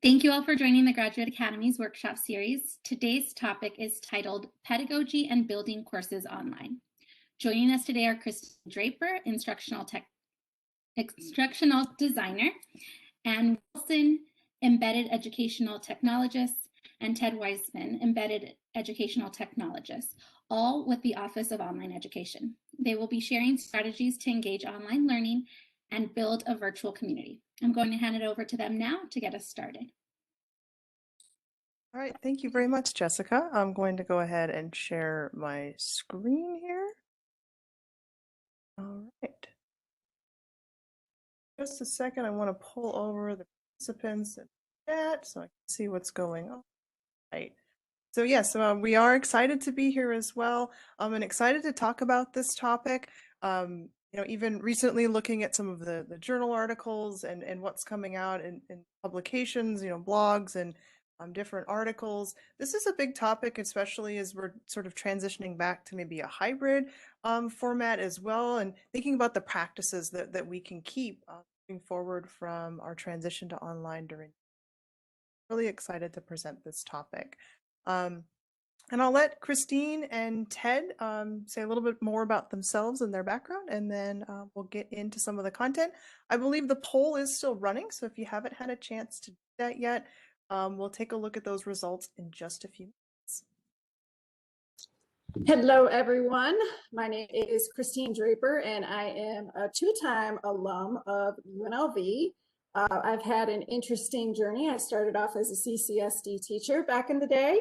Thank you all for joining the Graduate Academy's workshop series. Today's topic is titled Pedagogy and Building Courses Online. Joining us today are Christine Draper, instructional designer, and Wilson, embedded educational technologist, and Ted Weissman, embedded educational technologist, all with the Office of Online Education. They will be sharing strategies to engage online learning and build a virtual community. I'm going to hand it over to them now to get us started. All right, thank you very much, Jessica. I'm going to go ahead and share my screen here. All right. Just a second, I want to pull over the participants and chat so I can see what's going on. Right. So yes, we are excited to be here as well. And excited to talk about this topic. Even recently looking at some of the journal articles and what's coming out in publications, blogs and different articles. This is a big topic, especially as we're sort of transitioning back to maybe a hybrid format as well, and thinking about the practices that we can keep moving forward from our transition to online during. Really excited to present this topic. And I'll let Christine and Ted say a little bit more about themselves and their background, and then we'll get into some of the content. I believe the poll is still running, so if you haven't had a chance to do that yet, we'll take a look at those results in just a few minutes. Hello, everyone. My name is Christine Draper, and I am a two-time alum of UNLV. I've had an interesting journey. I started off as a CCSD teacher back in the day.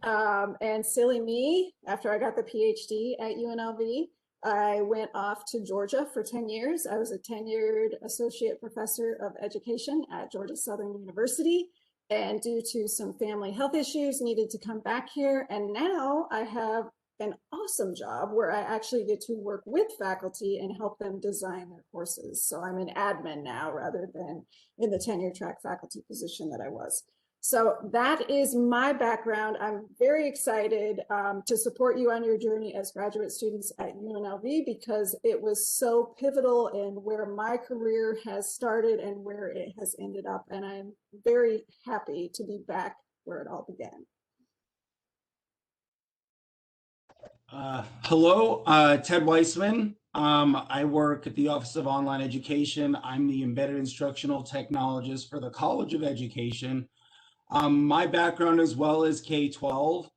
And silly me, after I got the PhD at UNLV, I went off to Georgia for 10 years. I was a tenured associate professor of education at Georgia Southern University. And due to some family health issues, needed to come back here. And now I have an awesome job where I actually get to work with faculty and help them design their courses. So I'm an admin now rather than in the tenure track faculty position that I was. So that is my background. I'm very excited to support you on your journey as graduate students at UNLV because it was so pivotal in where my career has started and where it has ended up. And I'm very happy to be back where it all began. Hello, Ted Weissman. I work at the Office of Online Education. I'm the embedded instructional technologist for the College of Education. My background as well is K-12.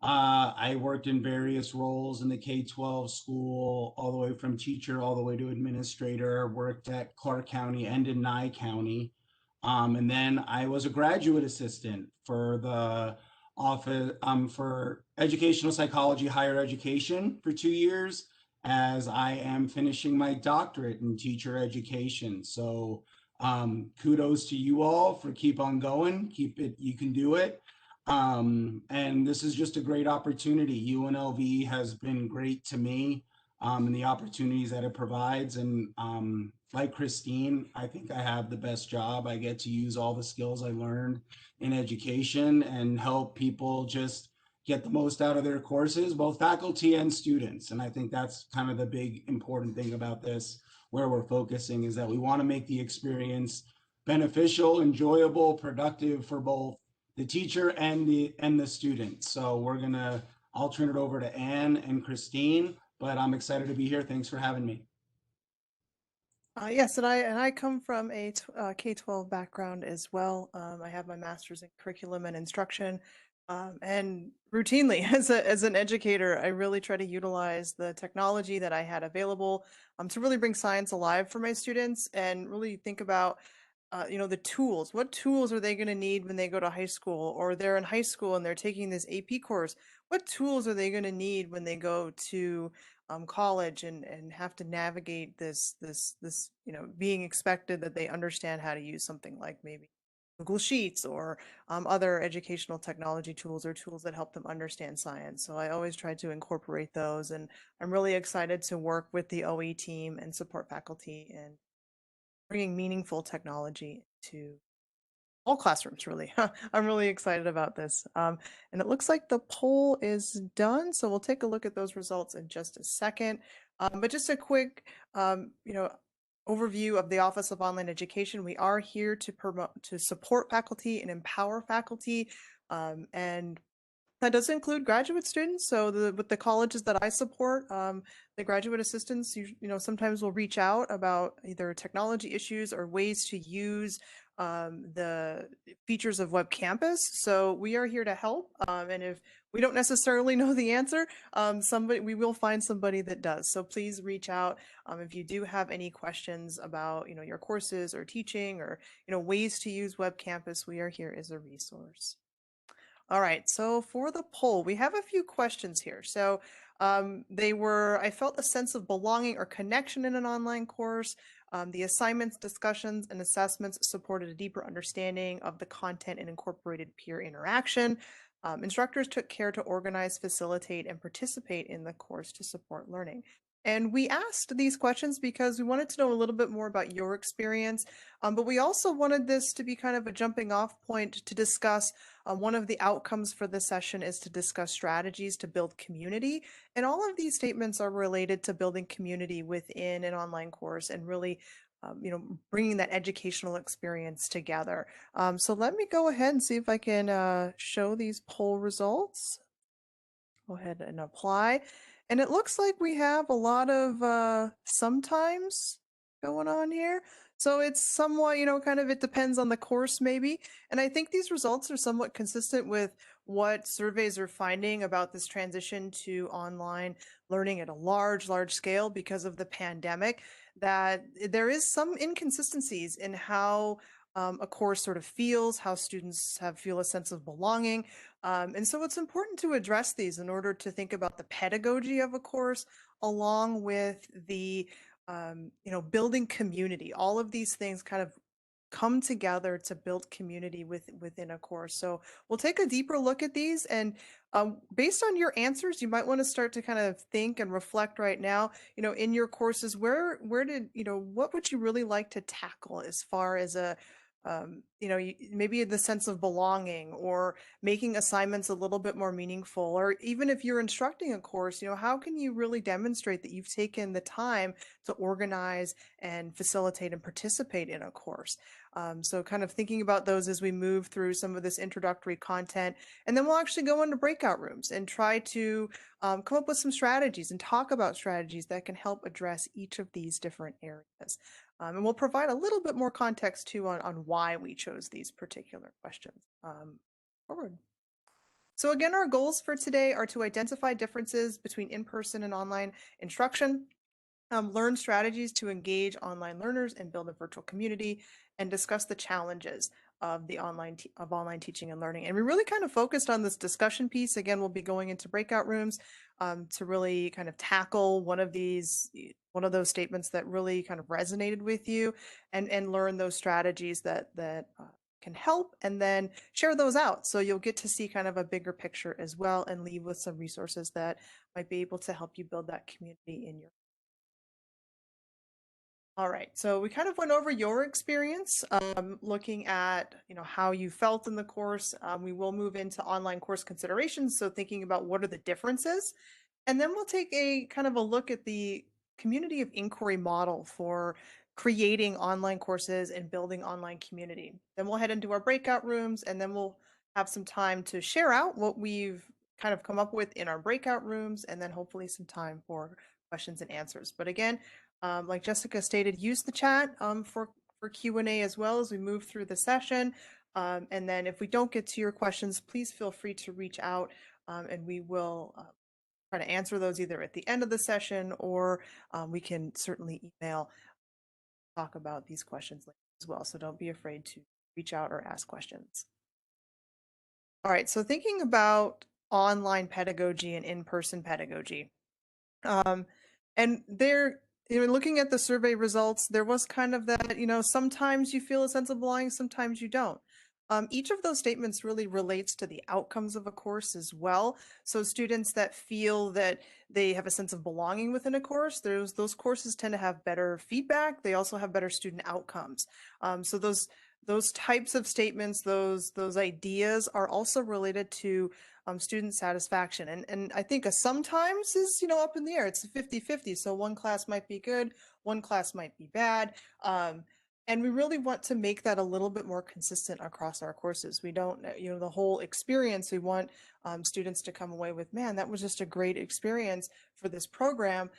I worked in various roles in the K-12 school, all the way from teacher all the way to administrator, worked at Clark County and in Nye County. And then I was a graduate assistant for the office for educational psychology, higher education for 2 years, as I am finishing my doctorate in teacher education. So kudos to you all for keep on going, keep it, you can do it. And this is just a great opportunity. UNLV has been great to me and the opportunities that it provides. And like Christine, I think I have the best job. I get to use all the skills I learned in education and help people just get the most out of their courses, both faculty and students. And I think that's kind of the big important thing about this, where we're focusing, is that we want to make the experience beneficial, enjoyable, productive for both the teacher and the student. So I'll turn it over to Anne and Christine, but I'm excited to be here. Thanks for having me. Yes, and I come from a K-12 background as well. I have my master's in curriculum and instruction, and routinely as an educator, I really try to utilize the technology that I had available to really bring science alive for my students and really think about the tools. What tools are they going to need when they go to high school, or they're in high school and they're taking this AP course? What tools are they going to need when they go to college and have to navigate this being expected that they understand how to use something like maybe Google Sheets or other educational technology tools or tools that help them understand science. So I always try to incorporate those, and I'm really excited to work with the OE team and support faculty and bringing meaningful technology to all classrooms, really. I'm really excited about this. And it looks like the poll is done, so we'll take a look at those results in just a second. But just a quick, overview of the Office of Online Education. We are here to support faculty and empower faculty, and that does include graduate students. So with the colleges that I support, the graduate assistants, sometimes will reach out about either technology issues or ways to use the features of Web Campus. So we are here to help. And if we don't necessarily know the answer, we will find somebody that does. So please reach out if you do have any questions about your courses or teaching or ways to use Web Campus. We are here as a resource. All right, so for the poll, we have a few questions here. So I felt a sense of belonging or connection in an online course. The assignments, discussions, and assessments supported a deeper understanding of the content and incorporated peer interaction. Instructors took care to organize, facilitate, and participate in the course to support learning. And we asked these questions because we wanted to know a little bit more about your experience, but we also wanted this to be kind of a jumping off point to discuss one of the outcomes for this session is to discuss strategies to build community. And all of these statements are related to building community within an online course and really bringing that educational experience together. So let me go ahead and see if I can show these poll results. Go ahead and apply. And it looks like we have a lot of sometimes going on here. So it's somewhat, kind of it depends on the course maybe. And I think these results are somewhat consistent with what surveys are finding about this transition to online learning at a large scale because of the pandemic, that there is some inconsistencies in how a course sort of feels, how students feel a sense of belonging. And so it's important to address these in order to think about the pedagogy of a course along with the, building community. All of these things kind of come together to build community within a course. So we'll take a deeper look at these, and based on your answers, you might want to start to kind of think and reflect right now, in your courses, what would you really like to tackle as far as maybe the sense of belonging or making assignments a little bit more meaningful, or even if you're instructing a course, how can you really demonstrate that you've taken the time to organize and facilitate and participate in a course? So kind of thinking about those as we move through some of this introductory content, and then we'll actually go into breakout rooms and try to come up with some strategies and talk about strategies that can help address each of these different areas. And we'll provide a little bit more context too on why we chose these particular questions. Forward. So again, our goals for today are to identify differences between in-person and online instruction, learn strategies to engage online learners and build a virtual community, and discuss the challenges of the online teaching and learning. And we really kind of focused on this discussion piece. Again, we'll be going into breakout rooms to really kind of tackle one of those statements that really kind of resonated with you, and learn those strategies that can help, and then share those out. So you'll get to see kind of a bigger picture as well, and leave with some resources that might be able to help you build that community in your. All right, so we kind of went over your experience, looking at how you felt in the course. We will move into online course considerations, so thinking about what are the differences, and then we'll take a kind of a look at the community of inquiry model for creating online courses and building online community. Then we'll head into our breakout rooms, and then we'll have some time to share out what we've kind of come up with in our breakout rooms, and then hopefully some time for questions and answers. But again, like Jessica stated, use the chat for Q&A as well as we move through the session. And then if we don't get to your questions, please feel free to reach out, and we will try to answer those either at the end of the session, or we can certainly email, talk about these questions later as well. So don't be afraid to reach out or ask questions. All right, so thinking about online pedagogy and in-person pedagogy. And there, looking at the survey results, there was kind of that, sometimes you feel a sense of belonging, sometimes you don't. Each of those statements really relates to the outcomes of a course as well. So students that feel that they have a sense of belonging within a course, those courses tend to have better feedback. They also have better student outcomes. So those types of statements, those ideas are also related to student satisfaction. And I think sometimes is, up in the air. It's a 50-50. So one class might be good, one class might be bad. And we really want to make that a little bit more consistent across our courses. We don't, the whole experience, we want students to come away with, man, that was just a great experience for this program.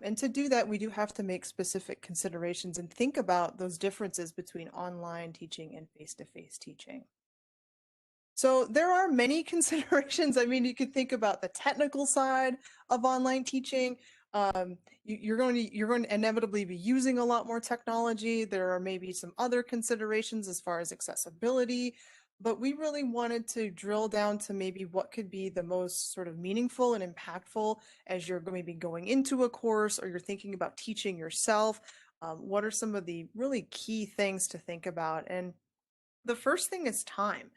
And to do that, we do have to make specific considerations and think about those differences between online teaching and face-to-face teaching. So there are many considerations. I mean, you could think about the technical side of online teaching. You're going to inevitably be using a lot more technology. There are maybe some other considerations as far as accessibility, but we really wanted to drill down to maybe what could be the most sort of meaningful and impactful as you're maybe going into a course or you're thinking about teaching yourself. What are some of the really key things to think about? And the first thing is time.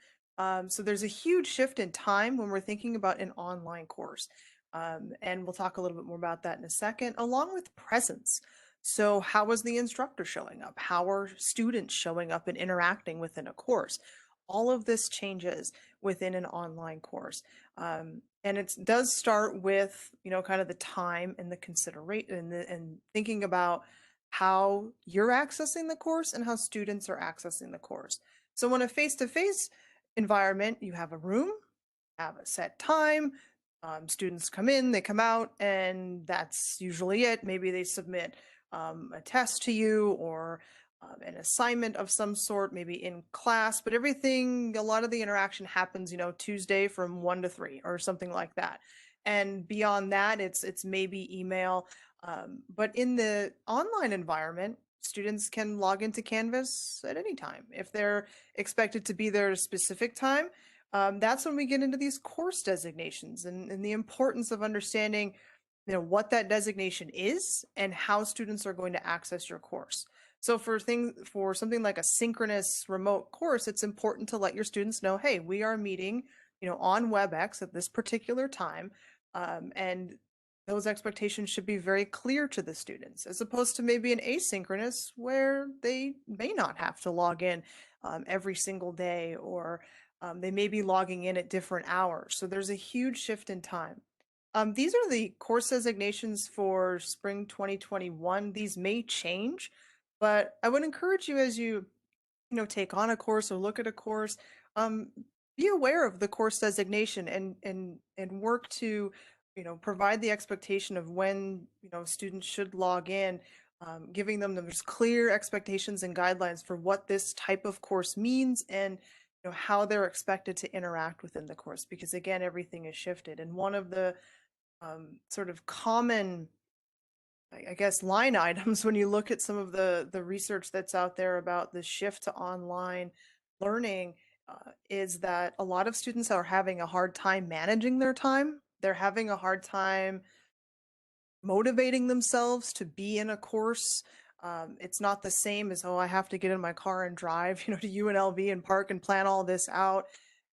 So there's a huge shift in time when we're thinking about an online course. And we'll talk a little bit more about that in a second, along with presence. So how is the instructor showing up? How are students showing up and interacting within a course? All of this changes within an online course. And it does start with, kind of the time and the consideration and thinking about how you're accessing the course and how students are accessing the course. So in a face-to-face environment, you have a room, have a set time, students come in, they come out, and that's usually it. Maybe they submit a test to you or an assignment of some sort, maybe in class, but a lot of the interaction happens, Tuesday from 1 to 3 or something like that. And beyond that, it's maybe email. But in the online environment, students can log into Canvas at any time. If they're expected to be there at a specific time, that's when we get into these course designations and the importance of understanding, what that designation is and how students are going to access your course. So for something like a synchronous remote course, it's important to let your students know, hey, we are meeting, on WebEx at this particular time, and those expectations should be very clear to the students, as opposed to maybe an asynchronous where they may not have to log in every single day, or they may be logging in at different hours. So there's a huge shift in time. These are the course designations for spring 2021. These may change, but I would encourage you as you take on a course or look at a course, be aware of the course designation and work to provide the expectation of when students should log in, giving them those clear expectations and guidelines for what this type of course means and how they're expected to interact within the course, because again, everything is shifted. And one of the sort of common, I guess, line items when you look at some of the research that's out there about the shift to online learning is that a lot of students are having a hard time managing their time. They're having a hard time motivating themselves to be in a course. It's not the same as, oh, I have to get in my car and drive, to UNLV and park and plan all this out.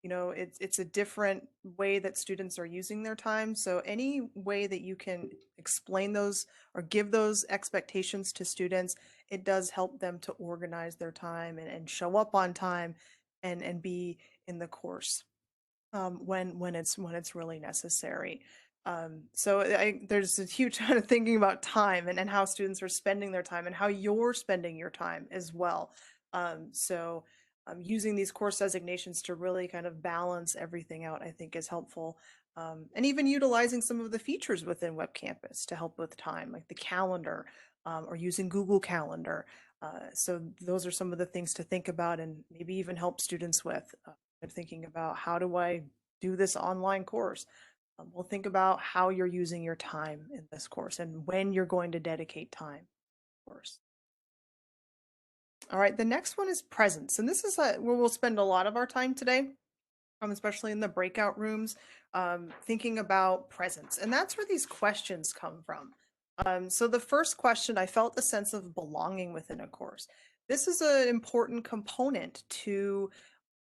It's a different way that students are using their time. So any way that you can explain those or give those expectations to students, it does help them to organize their time and show up on time and be in the course when it's really necessary. So there's a huge kind of thinking about time and how students are spending their time and how you're spending your time as well. Using these course designations to really kind of balance everything out, I think is helpful. And even utilizing some of the features within Web Campus to help with time, like the calendar or using Google Calendar. So those are some of the things to think about and maybe even help students with thinking about, how do I do this online course? We'll think about how you're using your time in this course and when you're going to dedicate time, of course. All right, the next one is presence. And this is where we'll spend a lot of our time today, especially in the breakout rooms, thinking about presence. And that's where these questions come from. So the first question, I felt a sense of belonging within a course. This is an important component to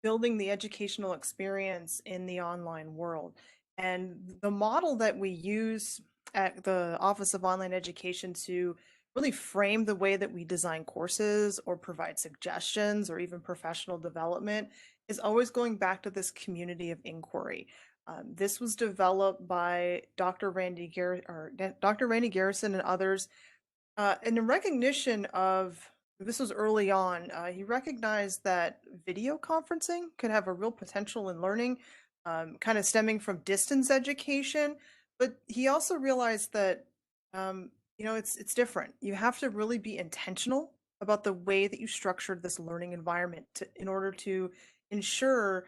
building the educational experience in the online world. And the model that we use at the Office of Online Education to really frame the way that we design courses or provide suggestions or even professional development is always going back to this community of inquiry. This was developed by Dr. Randy Garrison and others, and in recognition of, this was early on, he recognized that video conferencing could have a real potential in learning, kind of stemming from distance education. But he also realized that, it's different. You have to really be intentional about the way that you structured this learning environment in order to ensure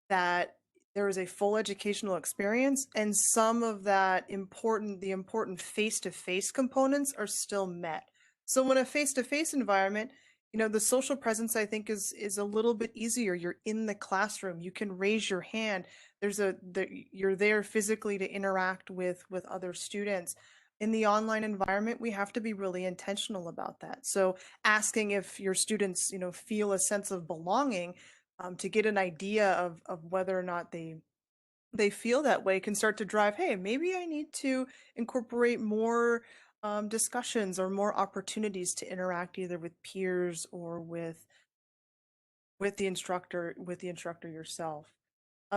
that there is a full educational experience, and some of the important face-to-face components are still met. So when a face-to-face environment, the social presence, I think, is a little bit easier. You're in the classroom, you can raise your hand. You're there physically to interact with other students. In the online environment, we have to be really intentional about that. So asking if your students, feel a sense of belonging, to get an idea of whether or not they feel that way can start to drive, hey, maybe I need to incorporate more discussions or more opportunities to interact either with peers or with the instructor yourself.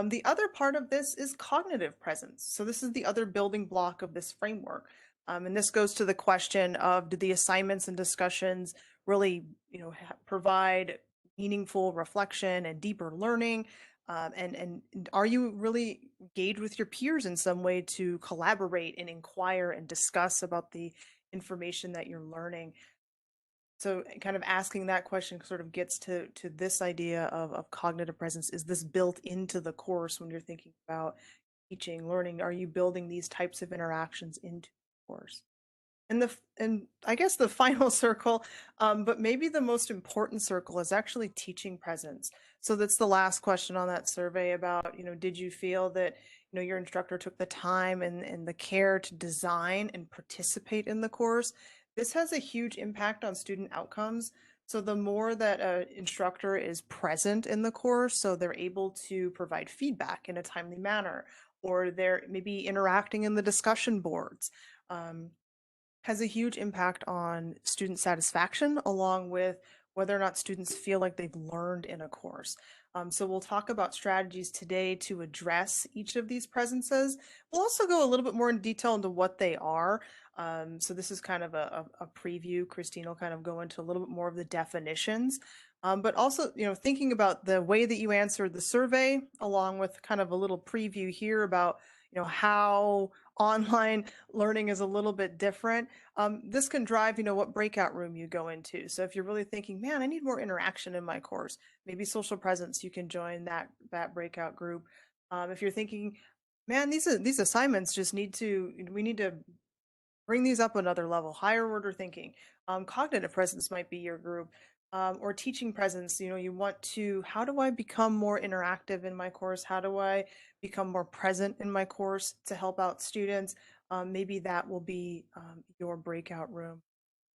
The other part of this is cognitive presence. So this is the other building block of this framework. And this goes to the question of, do the assignments and discussions really, provide meaningful reflection and deeper learning? And are you really engaged with your peers in some way to collaborate and inquire and discuss about the information that you're learning? So kind of asking that question sort of gets to this idea of cognitive presence. Is this built into the course when you're thinking about teaching, learning? Are you building these types of interactions into the course? And I guess the final circle, but maybe the most important circle, is actually teaching presence. So that's the last question on that survey about, did you feel that, your instructor took the time and the care to design and participate in the course? This has a huge impact on student outcomes. So the more that an instructor is present in the course, so they're able to provide feedback in a timely manner, or they're maybe interacting in the discussion boards, has a huge impact on student satisfaction, along with whether or not students feel like they've learned in a course. So we'll talk about strategies today to address each of these presences. We'll also go a little bit more in detail into what they are. So this is kind of a preview. Christine will kind of go into a little bit more of the definitions. But also, thinking about the way that you answered the survey, along with kind of a little preview here about, how online learning is a little bit different. This can drive, what breakout room you go into. So if you're really thinking, man, I need more interaction in my course, maybe social presence, you can join that breakout group. If you're thinking, man, these assignments we need to bring these up another level, higher order thinking. Cognitive presence might be your group. Or teaching presence, you want to, how do I become more interactive in my course? How do I become more present in my course to help out students? Maybe that will be your breakout room.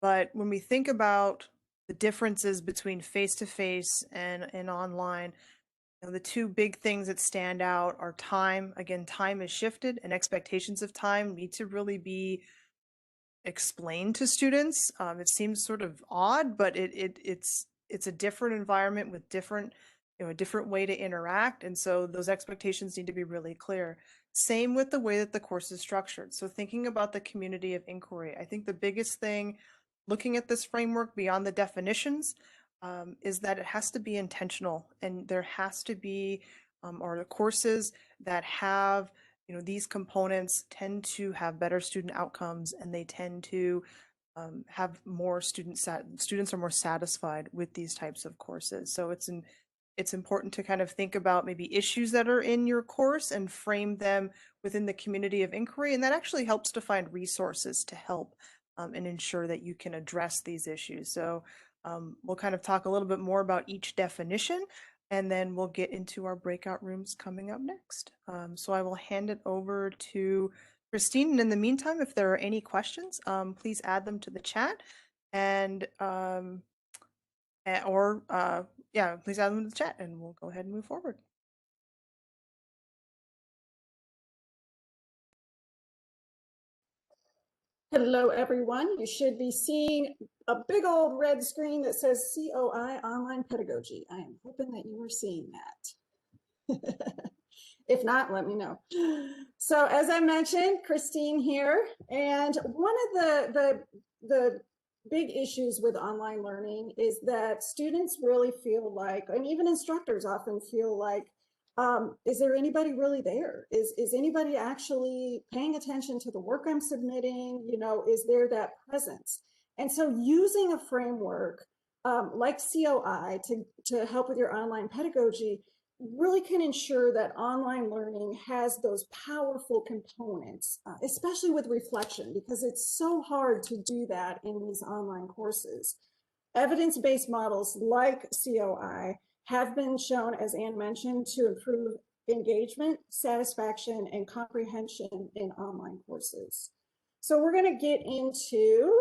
But when we think about the differences between face-to-face and online, the two big things that stand out are time. Again, time is shifted, and expectations of time need to really be explained to students. It seems sort of odd, but it's a different environment with a different way to interact, and so those expectations need to be really clear. Same with the way that the course is structured. So thinking about the community of inquiry, I think the biggest thing looking at this framework beyond the definitions is that it has to be intentional, and there has to be or the courses that have these components tend to have better student outcomes, and they tend to have more students are more satisfied with these types of courses. So it's important to kind of think about maybe issues that are in your course and frame them within the community of inquiry, and that actually helps to find resources to help and ensure that you can address these issues. So we'll kind of talk a little bit more about each definition, and then we'll get into our breakout rooms coming up next. So I will hand it over to Christine. And in the meantime, if there are any questions, please add them to the chat, and please add them to the chat, and we'll go ahead and move forward. Hello, everyone. You should be seeing a big old red screen that says COI Online Pedagogy. I am hoping that you are seeing that. If not, let me know. So as I mentioned, Christine here, and one of the big issues with online learning is that students really feel like, and even instructors often feel like, is there anybody really there? Is anybody actually paying attention to the work I'm submitting? You know, is there that presence? And so using a framework like COI to help with your online pedagogy really can ensure that online learning has those powerful components, especially with reflection, because it's so hard to do that in these online courses. Evidence-based models like COI have been shown, as Anne mentioned, to improve engagement, satisfaction, and comprehension in online courses. So we're going to get into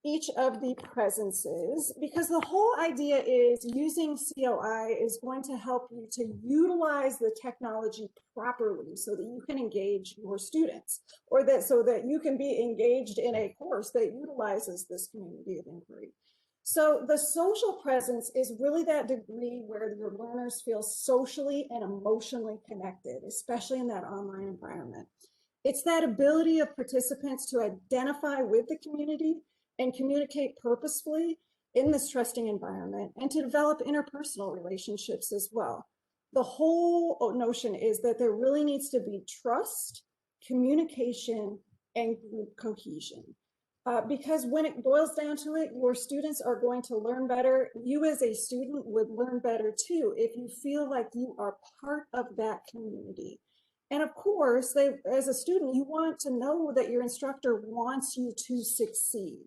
each of the presences, because the whole idea is using COI is going to help you to utilize the technology properly so that you can engage your students, or that so that you can be engaged in a course that utilizes this community of inquiry. So the social presence is really that degree where your learners feel socially and emotionally connected, especially in that online environment. It's that ability of participants to identify with the community and communicate purposefully in this trusting environment, and to develop interpersonal relationships as well. The whole notion is that there really needs to be trust, communication, and group cohesion. Because when it boils down to it, your students are going to learn better. You as a student would learn better too if you feel like you are part of that community. And of course, as a student, you want to know that your instructor wants you to succeed.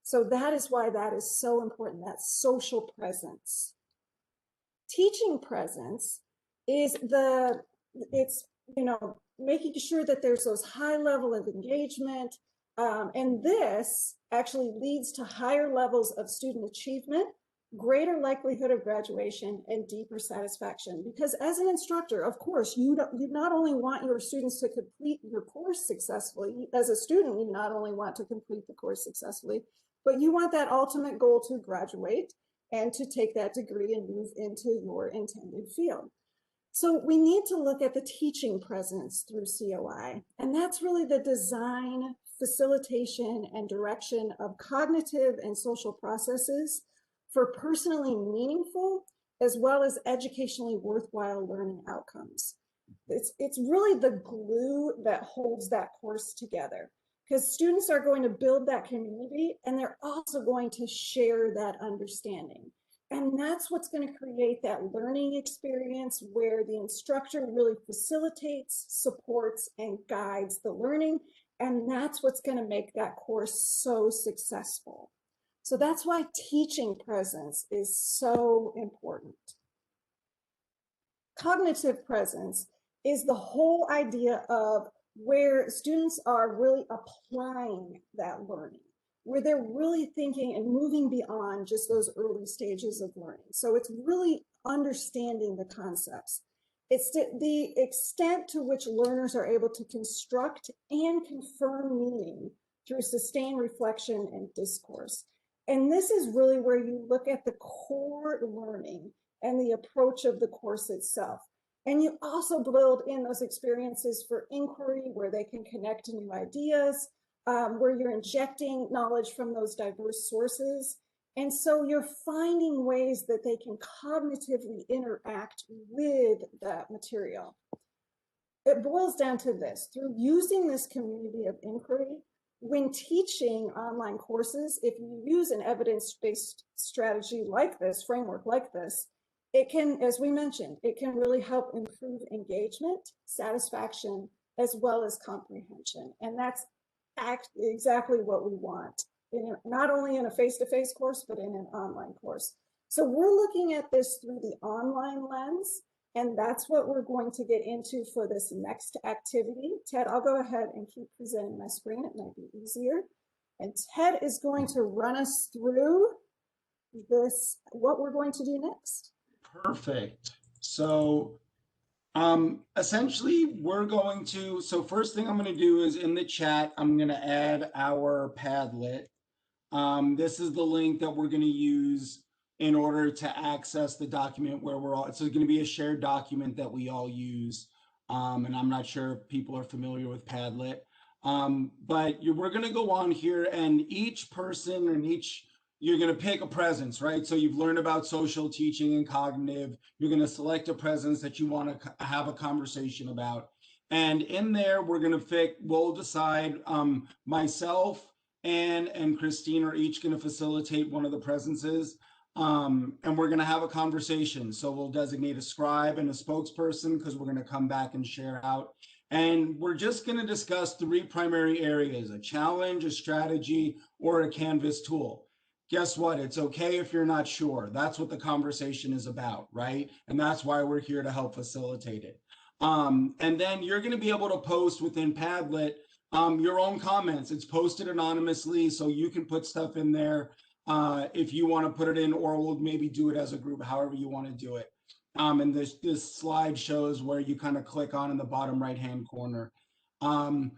So that is why that is so important, that social presence. Teaching presence is it's, you know, making sure that there's those high level of engagement. And this actually leads to higher levels of student achievement, greater likelihood of graduation, and deeper satisfaction. Because as an instructor, of course, you not only want your students to complete your course successfully, as a student, you not only want to complete the course successfully, but you want that ultimate goal to graduate and to take that degree and move into your intended field. So we need to look at the teaching presence through COI, and that's really the design, facilitation, and direction of cognitive and social processes for personally meaningful as well as educationally worthwhile learning outcomes. It's really the glue that holds that course together, because students are going to build that community and they're also going to share that understanding. And that's what's going to create that learning experience where the instructor really facilitates, supports, and guides the learning. And that's what's going to make that course so successful. So that's why teaching presence is so important. Cognitive presence is the whole idea of where students are really applying that learning, where they're really thinking and moving beyond just those early stages of learning. So it's really understanding the concepts. It's the extent to which learners are able to construct and confirm meaning through sustained reflection and discourse. And this is really where you look at the core learning and the approach of the course itself. And you also build in those experiences for inquiry where they can connect to new ideas, where you're injecting knowledge from those diverse sources. And so you're finding ways that they can cognitively interact with that material. It boils down to this: through using this community of inquiry, when teaching online courses, if you use an evidence-based strategy like this, framework like this, it can, as we mentioned, it can really help improve engagement, satisfaction, as well as comprehension. And that's exactly what we want, not only in a face-to-face course, but in an online course. So we're looking at this through the online lens, and that's what we're going to get into for this next activity. Ted, I'll go ahead and keep presenting my screen. It might be easier. And Ted is going to run us through this, what we're going to do next. Perfect. So essentially we're going to, so first thing I'm going to do is in the chat, I'm going to add our Padlet. This is the link that we're going to use in order to access the document where we're all, it's going to be a shared document that we all use. And I'm not sure if people are familiar with Padlet. But we're going to go on here, and each person and you're going to pick a presence, right? So you've learned about social teaching and cognitive. You're going to select a presence that you want to have a conversation about. And in there, we'll decide, myself and Christine are each going to facilitate one of the presences. And we're going to have a conversation. So we'll designate a scribe and a spokesperson because we're going to come back and share out. And we're just going to discuss 3 primary areas: a challenge, a strategy, or a Canvas tool. Guess what? It's okay if you're not sure. That's what the conversation is about, right? And that's why we're here to help facilitate it. And then you're going to be able to post within Padlet your own comments. It's posted anonymously, so you can put stuff in there if you want to put it in, or we'll maybe do it as a group, however you want to do it. And this slide shows where you kind of click on in the bottom right-hand corner. And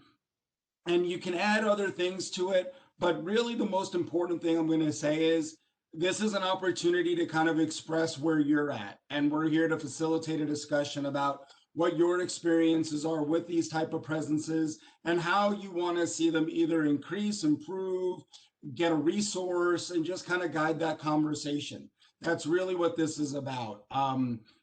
you can add other things to it, but really the most important thing I'm going to say is this is an opportunity to kind of express where you're at. And we're here to facilitate a discussion about what your experiences are with these type of presences and how you want to see them either increase, improve, get a resource, and just kind of guide that conversation. That's really what this is about.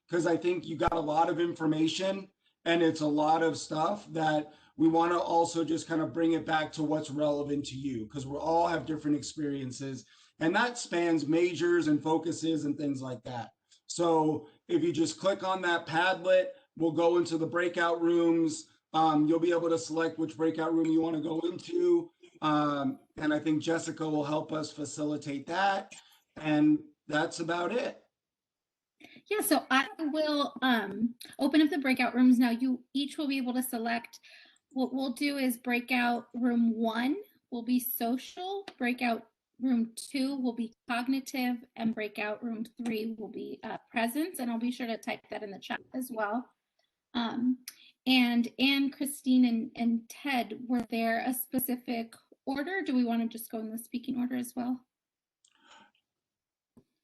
Because I think you got a lot of information and it's a lot of stuff that we want to also just kind of bring it back to what's relevant to you, because we all have different experiences, and that spans majors and focuses and things like that. So if you just click on that Padlet, we'll go into the breakout rooms. You'll be able to select which breakout room you want to go into. And I think Jessica will help us facilitate that. And that's about it. Yeah, so I will open up the breakout rooms now. You each will be able to select. What we'll do is breakout room 1 will be social, breakout room 2 will be cognitive, and breakout room 3 will be presence. And I'll be sure to type that in the chat as well. And Anne, Christine, and Ted, were there a specific order? Do we want to just go in the speaking order as well?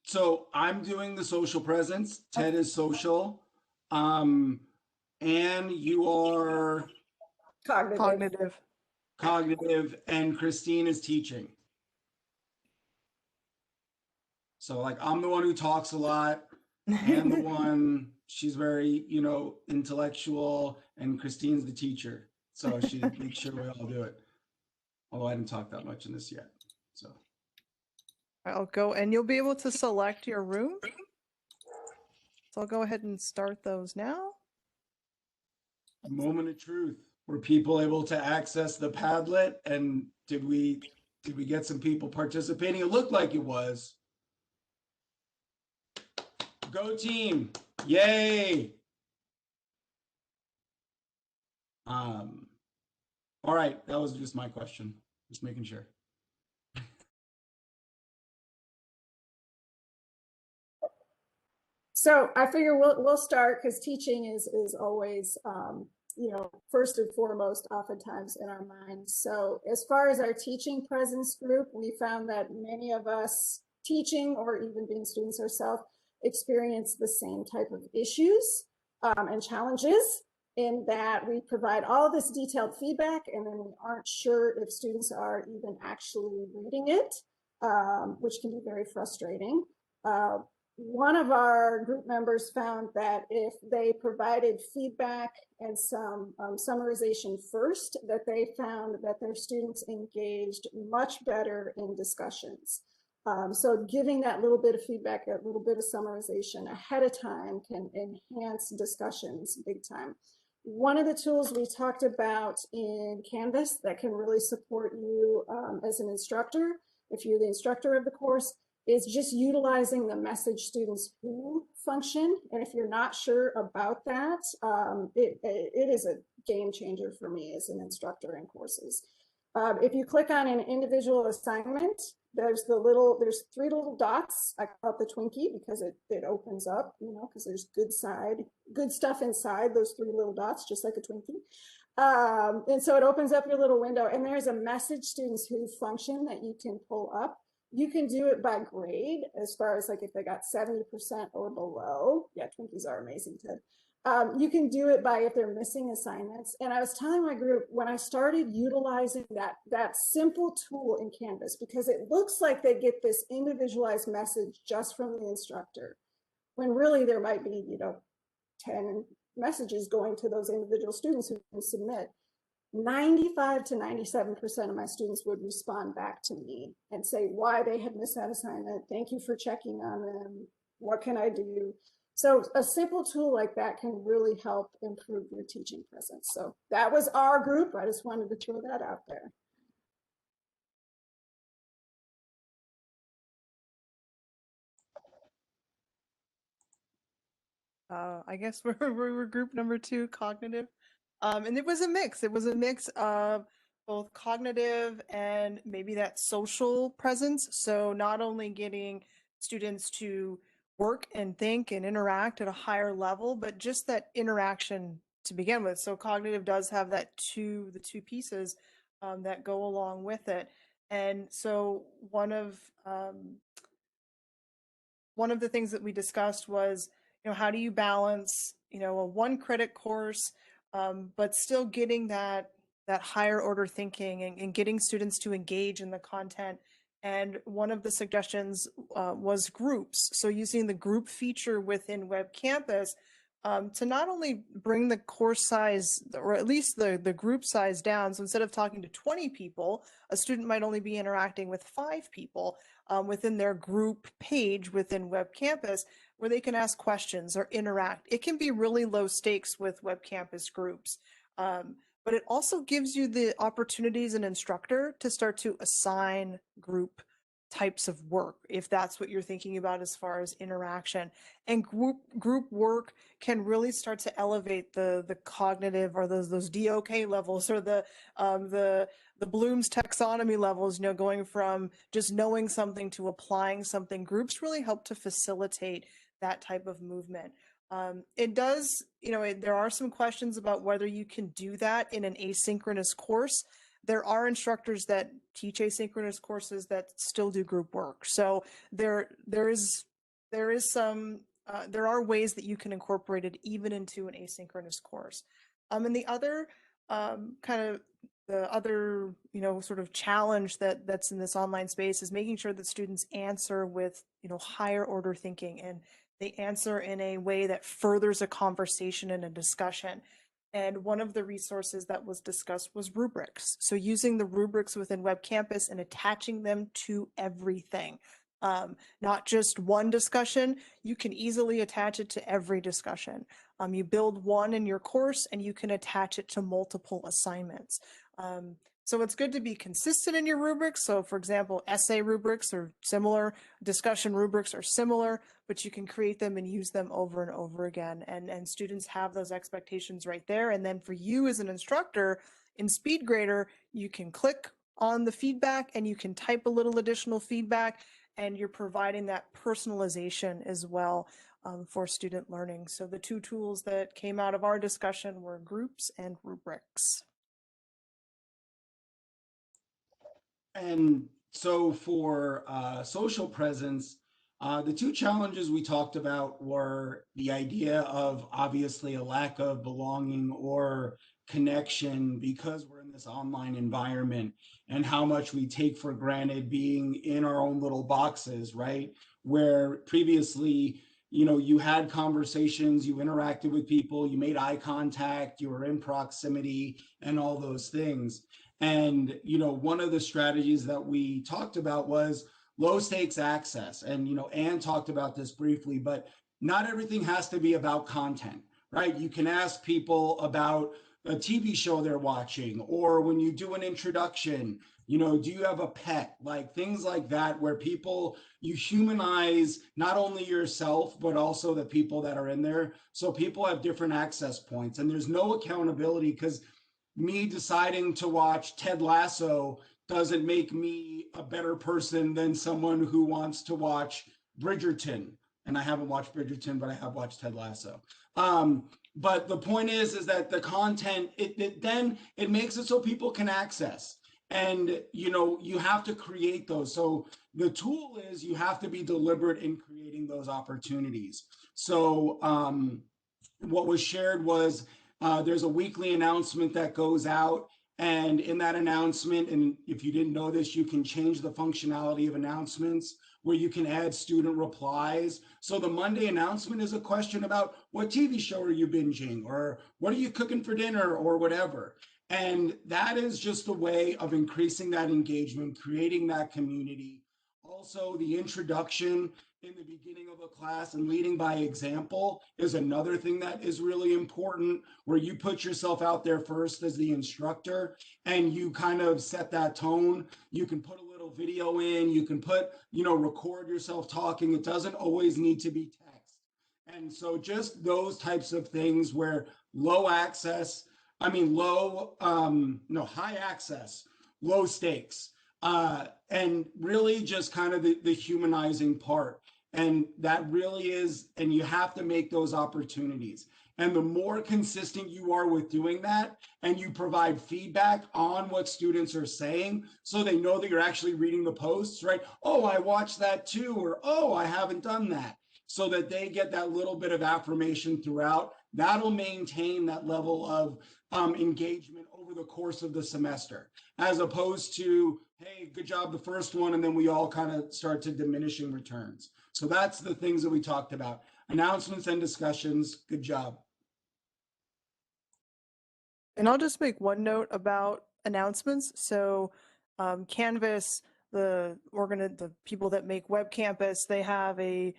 So I'm doing the social presence. Ted is social. Anne, you are cognitive, and Christine is teaching. So like I'm the one who talks a lot, and the one, she's very, intellectual, and Christine's the teacher. So she makes sure we all do it. Although I didn't talk that much in this yet. So I'll go, and you'll be able to select your room. So I'll go ahead and start those now. A moment of truth. Were people able to access the Padlet, and did we get some people participating? It looked like it was. Go team. Yay. All right, that was just my question. Just making sure. So I figure we'll start, because teaching is always first and foremost, oftentimes in our minds. So as far as our teaching presence group, we found that many of us teaching, or even being students ourselves, experience the same type of issues and challenges, in that we provide all this detailed feedback and then we aren't sure if students are even actually reading it, which can be very frustrating. One of our group members found that if they provided feedback and some summarization first, that they found that their students engaged much better in discussions. So giving that little bit of feedback, that little bit of summarization ahead of time can enhance discussions big time. One of the tools we talked about in Canvas that can really support you as an instructor, if you're the instructor of the course, is just utilizing the message students who function. And if you're not sure about that, it is a game changer for me as an instructor in courses. If you click on an individual assignment, there's 3 little dots. I call it the Twinkie because it opens up, because there's good stuff inside those 3 little dots, just like a Twinkie. And so it opens up your little window, and there's a message students who function that you can pull up. You can do it by grade, as far as like if they got 70% or below. Yeah, Twinkies are amazing, Ted. You can do it by if they're missing assignments. And I was telling my group when I started utilizing that simple tool in Canvas, because it looks like they get this individualized message just from the instructor, when really there might be, 10 messages going to those individual students who can submit. 95 to 97% of my students would respond back to me and say why they had missed that assignment. Thank you for checking on them. What can I do? So a simple tool like that can really help improve your teaching presence. So that was our group. I just wanted to throw that out there. I guess we're group number 2, cognitive. And it was a mix. It was a mix of both cognitive and maybe that social presence. So not only getting students to work and think and interact at a higher level, but just that interaction to begin with. So cognitive does have the two pieces that go along with it. And so one of the things that we discussed was, how do you balance, a 1 credit course, but still getting that higher order thinking and getting students to engage in the content. And one of the suggestions was groups. So using the group feature within Web Campus to not only bring the course size, or at least the group size down. So instead of talking to 20 people, a student might only be interacting with 5 people within their group page within Web Campus, where they can ask questions or interact. It can be really low stakes with Web Campus groups. But it also gives you the opportunity as an instructor to start to assign group types of work, if that's what you're thinking about as far as interaction. And group work can really start to elevate the cognitive, or those DOK levels, or the Bloom's taxonomy levels, going from just knowing something to applying something. Groups really help to facilitate that type of movement. It does, there are some questions about whether you can do that in an asynchronous course. There are instructors that teach asynchronous courses that still do group work. So there are ways that you can incorporate it even into an asynchronous course. And the other sort of challenge that's in this online space is making sure that students answer with, higher order thinking, and they answer in a way that furthers a conversation and a discussion. And one of the resources that was discussed was rubrics. So using the rubrics within Web Campus and attaching them to everything. Not just one discussion, you can easily attach it to every discussion. You build one in your course and you can attach it to multiple assignments. So it's good to be consistent in your rubrics. So for example, essay rubrics are similar, discussion rubrics are similar, but you can create them and use them over and over again. And students have those expectations right there. And then for you as an instructor in SpeedGrader, you can click on the feedback and you can type a little additional feedback, and you're providing that personalization as well for student learning. So the 2 tools that came out of our discussion were groups and rubrics. And so for social presence, the 2 challenges we talked about were the idea of obviously a lack of belonging or connection because we're in this online environment, and how much we take for granted being in our own little boxes, right? Where previously, you had conversations, you interacted with people, you made eye contact, you were in proximity, and all those things. And, one of the strategies that we talked about was low stakes access. And, Anne talked about this briefly, but not everything has to be about content, right? You can ask people about a TV show they're watching, or when you do an introduction, do you have a pet? Like things like that, where you humanize not only yourself, but also the people that are in there. So people have different access points, and there's no accountability, because me deciding to watch Ted Lasso doesn't make me a better person than someone who wants to watch Bridgerton. And I haven't watched Bridgerton, but I have watched Ted Lasso. But the point is that the content, it makes it so people can access. And, you have to create those. So the tool is you have to be deliberate in creating those opportunities. So what was shared was there's a weekly announcement that goes out. And in that announcement, and if you didn't know this, you can change the functionality of announcements where you can add student replies. So the Monday announcement is a question about what TV show are you binging, or what are you cooking for dinner, or whatever. And that is just a way of increasing that engagement, creating that community. Also, the introduction in the beginning of a class and leading by example is another thing that is really important, where you put yourself out there first as the instructor and you kind of set that tone. You can put a little video in, you can put, record yourself talking. It doesn't always need to be text. And so just those types of things where high access, low stakes, and really just kind of the humanizing part. And that really is, and you have to make those opportunities. And the more consistent you are with doing that, and you provide feedback on what students are saying, so they know that you're actually reading the posts, right? Oh, I watched that too, or oh, I haven't done that. So that they get that little bit of affirmation throughout. That'll maintain that level of engagement over the course of the semester, as opposed to, hey, good job the first one, and then we all kind of start to diminishing returns. So that's the things that we talked about. Announcements and discussions. Good job. And I'll just make one note about announcements. So Canvas, the people that make Web Campus, they have a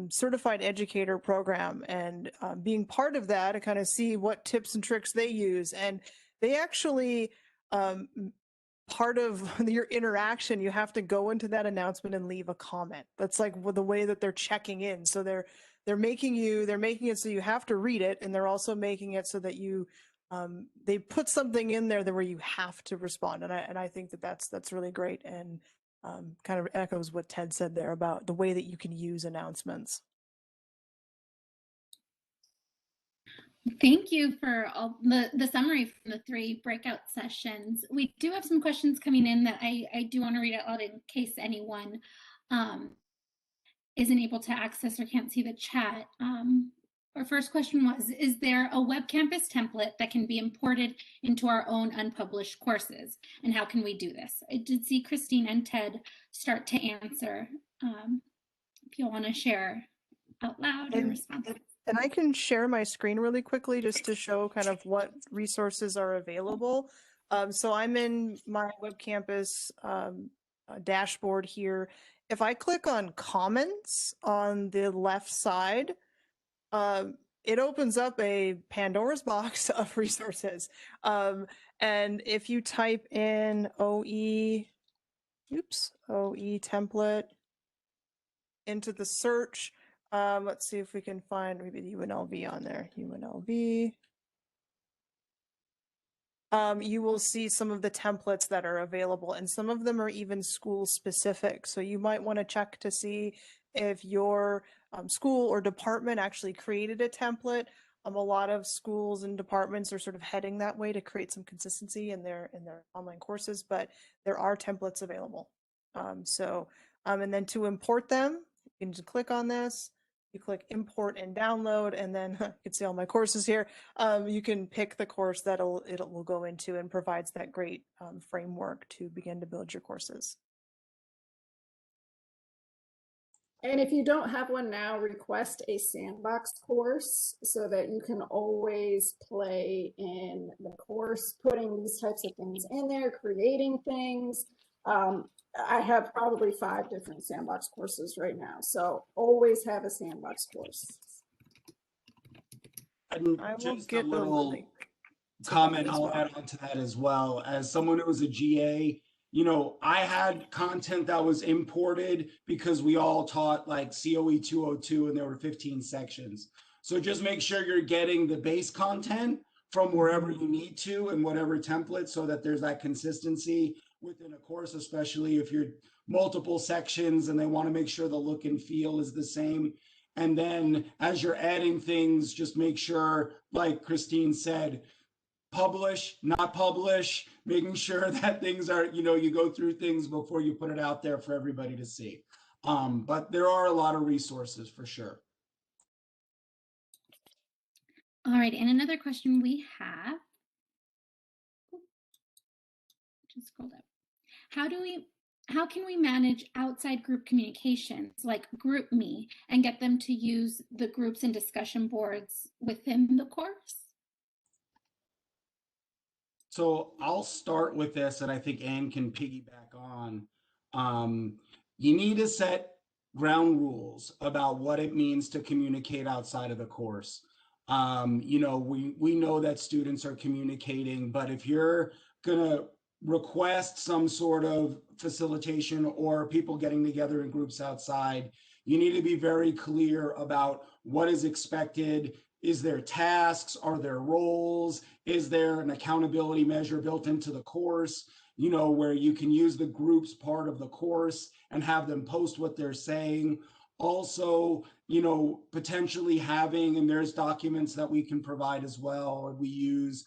certified educator program, and being part of that, I kind of see what tips and tricks they use. And they actually, part of your interaction, you have to go into that announcement and leave a comment. That's like the way that they're checking in. So they're making it so you have to read it, and they're also making it so that you they put something in there where you have to respond. And I think that's really great, and kind of echoes what Ted said there about the way that you can use announcements. Thank you for all the summary from the 3 breakout sessions. We do have some questions coming in that I do want to read out in case anyone isn't able to access or can't see the chat. Our first question was, is there a Web Campus template that can be imported into our own unpublished courses? And how can we do this? I did see Christine and Ted start to answer. If you want to share out loud your responses. And I can share my screen really quickly just to show kind of what resources are available. So I'm in my Web Campus dashboard here. If I click on comments on the left side, it opens up a Pandora's box of resources. And if you type in OE template into the search, let's see if we can find maybe the UNLV on there. UNLV. You will see some of the templates that are available, and some of them are even school specific. So you might want to check to see if your school or department actually created a template. A lot of schools and departments are sort of heading that way to create some consistency in their online courses, but there are templates available. And then to import them, you can just click on this. You click import and download, and then you can see all my courses here. You can pick the course that it will go into, and provides that great framework to begin to build your courses. And if you don't have one now, request a Sandbox course so that you can always play in the course, putting these types of things in there, creating things. I have probably 5 different Sandbox courses right now, so always have a Sandbox course. And I will just get a little comment I'll add on to that as well. As someone who was a GA, I had content that was imported because we all taught like COE 202 and there were 15 sections. So just make sure you're getting the base content from wherever you need to and whatever template, so that there's that consistency within a course, especially if you're multiple sections and they want to make sure the look and feel is the same. And then as you're adding things, just make sure, like Christine said, publish, not publish, making sure that things are, you go through things before you put it out there for everybody to see. But there are a lot of resources for sure. All right, and another question we have, just scrolled up. How can we manage outside group communications like GroupMe and get them to use the groups and discussion boards within the course? So I'll start with this, and I think Anne can piggyback on. You need to set ground rules about what it means to communicate outside of the course. We know that students are communicating, but if you're gonna request some sort of facilitation or people getting together in groups outside, you need to be very clear about what is expected. Is there tasks? Are there roles? Is there an accountability measure built into the course, where you can use the groups part of the course and have them post what they're saying? Also, potentially having, and there's documents that we can provide as well, or we use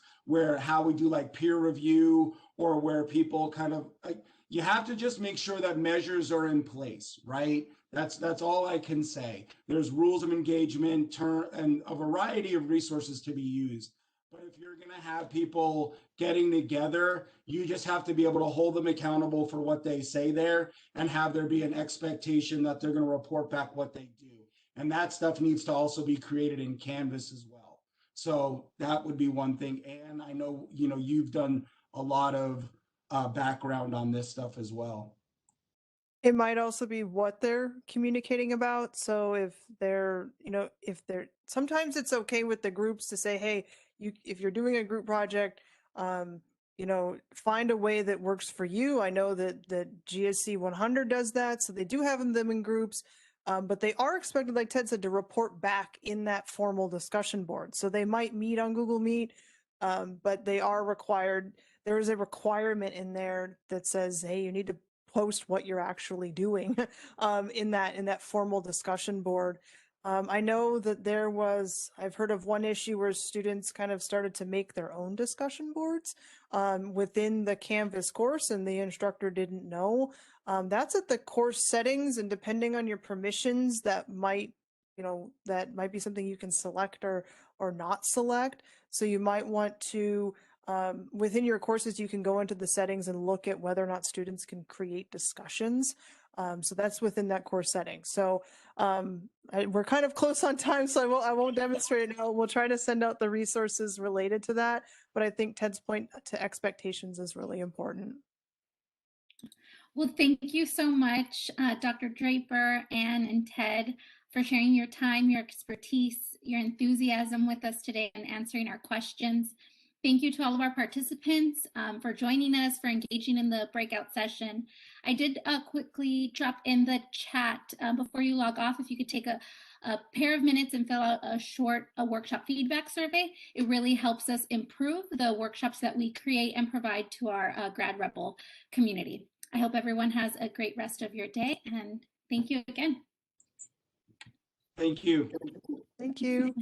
how we do like peer review, or where people kind of you have to just make sure that measures are in place, right? That's all I can say. There's rules of engagement, and a variety of resources to be used. But if you're going to have people getting together, you just have to be able to hold them accountable for what they say there, and have there be an expectation that they're going to report back what they do. And that stuff needs to also be created in Canvas as well. So that would be one thing. And I know, you've done a lot of background on this stuff as well. It might also be what they're communicating about. So if they're, sometimes it's okay with the groups to say, hey, if you're doing a group project, find a way that works for you. I know that GSC 100 does that. So they do have them in groups, but they are expected, like Ted said, to report back in that formal discussion board. So they might meet on Google Meet, but they are required. There is a requirement in there that says, hey, you need to post what you're actually doing in that formal discussion board. I know that I've heard of one issue where students kind of started to make their own discussion boards within the Canvas course, and the instructor didn't know. That's at the course settings, and depending on your permissions, that might be something you can select or not select. So you might want to, within your courses, you can go into the settings and look at whether or not students can create discussions. So that's within that course setting. So we're kind of close on time, so I won't demonstrate it now. We'll try to send out the resources related to that. But I think Ted's point to expectations is really important. Well, thank you so much, Dr. Draper, Anne, and Ted, for sharing your time, your expertise, your enthusiasm with us today and answering our questions. Thank you to all of our participants for joining us, for engaging in the breakout session. I did quickly drop in the chat before you log off, if you could take a pair of minutes and fill out a short workshop feedback survey. It really helps us improve the workshops that we create and provide to our Grad Rebel community. I hope everyone has a great rest of your day, and thank you again. Thank you. Thank you.